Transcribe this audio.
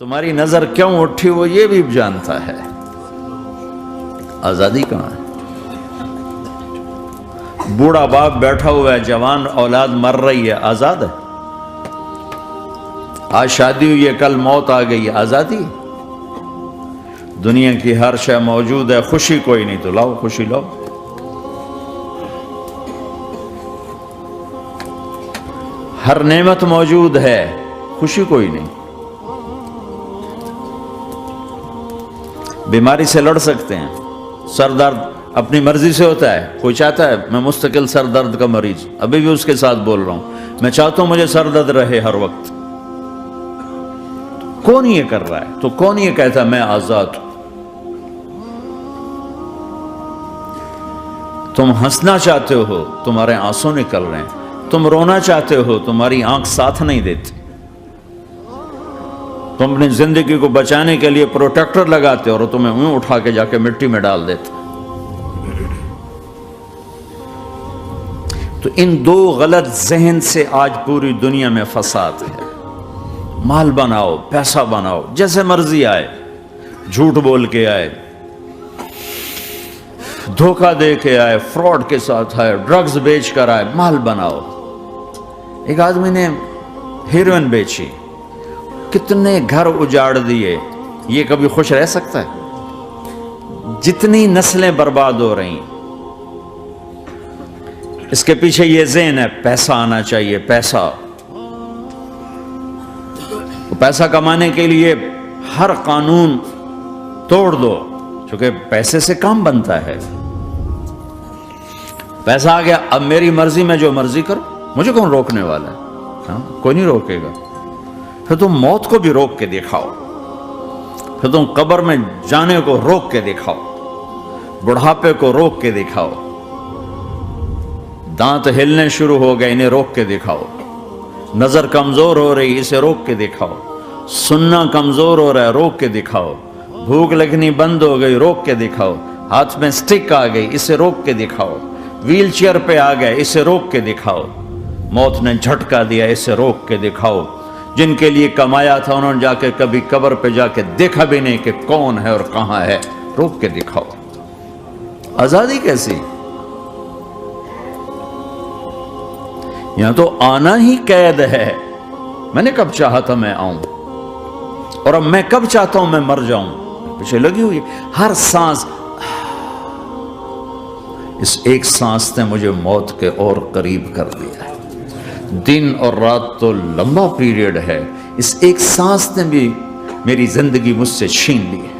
تمہاری نظر کیوں اٹھی وہ یہ بھی جانتا ہے۔ آزادی کہاں ہے؟ بوڑھا باپ بیٹھا ہوا ہے، جوان اولاد مر رہی ہے، آزاد ہے؟ آج شادی ہوئی ہے، کل موت آ گئی، آزادی؟ دنیا کی ہر شے موجود ہے، خوشی کوئی نہیں تو لاؤ، خوشی لاؤ۔ ہر نعمت موجود ہے، خوشی کوئی نہیں۔ بیماری سے لڑ سکتے ہیں، سر درد اپنی مرضی سے ہوتا ہے۔ کوئی چاہتا ہے میں مستقل سر درد کا مریض، ابھی بھی اس کے ساتھ بول رہا ہوں، میں چاہتا ہوں مجھے سر درد رہے ہر وقت۔ کون یہ کر رہا ہے؟ تو کون یہ کہتا ہے میں آزاد ہوں؟ تم ہنسنا چاہتے ہو، تمہارے آنسو نکل رہے ہیں۔ تم رونا چاہتے ہو، تمہاری آنکھ ساتھ نہیں دیتی۔ تم اپنی زندگی کو بچانے کے لیے پروٹیکٹر لگاتے اور تمہیں اون اٹھا کے جا کے مٹی میں ڈال دیتے۔ تو ان دو غلط ذہن سے آج پوری دنیا میں فساد ہے۔ مال بناؤ، پیسہ بناؤ، جیسے مرضی آئے، جھوٹ بول کے آئے، دھوکہ دے کے آئے، فراڈ کے ساتھ آئے، ڈرگز بیچ کر آئے، مال بناؤ۔ ایک آدمی نے ہیروئن بیچی، کتنے گھر اجاڑ دیے، یہ کبھی خوش رہ سکتا ہے؟ جتنی نسلیں برباد ہو رہی ہیں، اس کے پیچھے یہ ذہن ہے پیسہ آنا چاہیے، پیسہ۔ پیسہ کمانے کے لیے ہر قانون توڑ دو، چونکہ پیسے سے کام بنتا ہے۔ پیسہ آ گیا، اب میری مرضی میں جو مرضی کرو، مجھے کون روکنے والا ہے؟ ہاں، کوئی نہیں روکے گا۔ پھر تم موت کو بھی روک کے دکھاؤ، پھر تم قبر میں جانے کو روک کے دکھاؤ، بڑھاپے کو روک کے دکھاؤ، دانت ہلنے شروع ہو گئے، انہیں روک کے دکھاؤ، نظر کمزور ہو رہی، اسے روک کے دکھاؤ، سننا کمزور ہو رہا ہے، روک کے دکھاؤ، بھوک لگنی بند ہو گئی، روک کے دکھاؤ، ہاتھ میں سٹک آ گئی، اسے روک کے دکھاؤ، ویل چیئر پہ آ گئے، اسے روک کے دکھاؤ، موت نے جھٹکا دیا، اسے روک کے دکھاؤ۔ جن کے لیے کمایا تھا انہوں نے جا کے کبھی قبر پہ جا کے دیکھا بھی نہیں کہ کون ہے اور کہاں ہے، روک کے دکھاؤ۔ آزادی کیسی؟ یہاں تو آنا ہی قید ہے۔ میں نے کب چاہا تھا میں آؤں، اور اب میں کب چاہتا ہوں میں مر جاؤں، پیچھے لگی ہوئی ہر سانس۔ اس ایک سانس نے مجھے موت کے اور قریب کر دیا ہے۔ دن اور رات تو لمبا پیریڈ ہے، اس ایک سانس نے بھی میری زندگی مجھ سے چھین لی ہے۔